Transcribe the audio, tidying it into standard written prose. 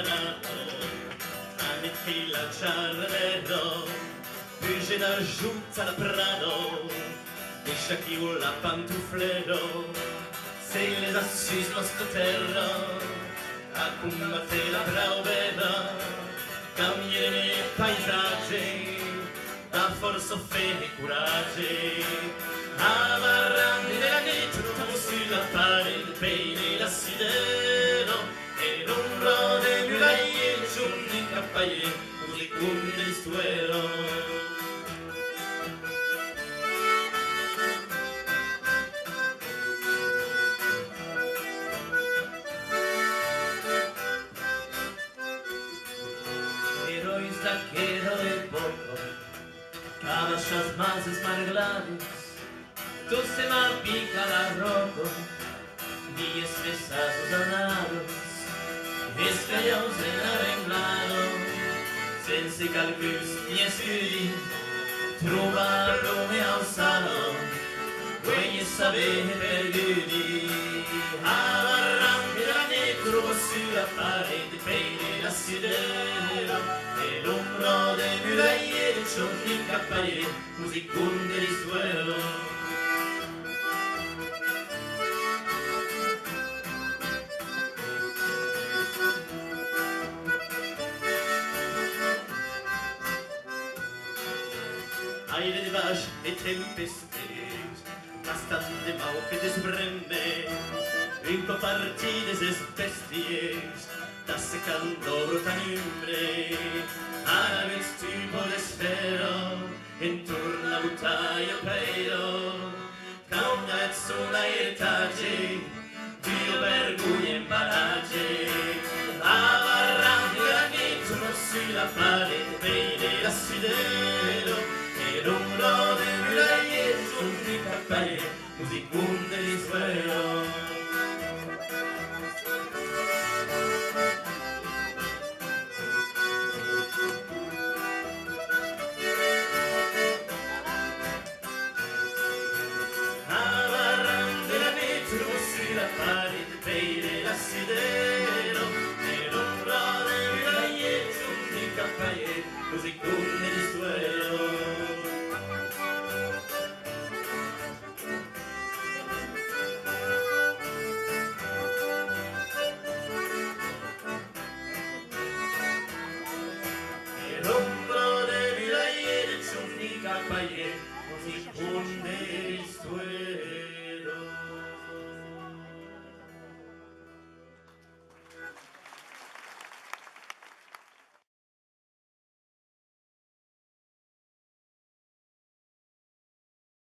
banano, a metti al giardino, Puge da giunta al prado, deixa que o la pantuflero, sei les astuces nostre terra, a combattere la brauvera, cambiare i paesaggi, da forza fede e courage, a barrandi della nitro, sulla parete, pene la sidero, e non rode muraille, giorni campagne, così come del stuero. Heróis daquero de poco, cabachas más esmarglados, tu se mal pica la roco, dies pesados danados, escallados en arreglado, sense calculs ni escudi, trovarlo e alzado, vuoi sapere perduti, a barranca la netro sulla parete, pene la sidera, e l'ombra dei muraille dei giorni campagne, così con del suelo. Aire de vache et tempestes, bastante mau que desprende, un po' partides espesties, da secando brutanimbre, a vestibolo d'espero, intorno la buttaia peiro, cauna et sola etage, Dio vergogna in barrage, a barranca la nitro sulla parete, vede la sidero, e l'ombra dei muraille giunti campagne, così come del suelo. A barrande la metro sulla parete, vede la sidero, e l'ombra dei muraille giunti campagne, così come del suelo. L'ombra dei muraille dei giorni campagne, così come il suo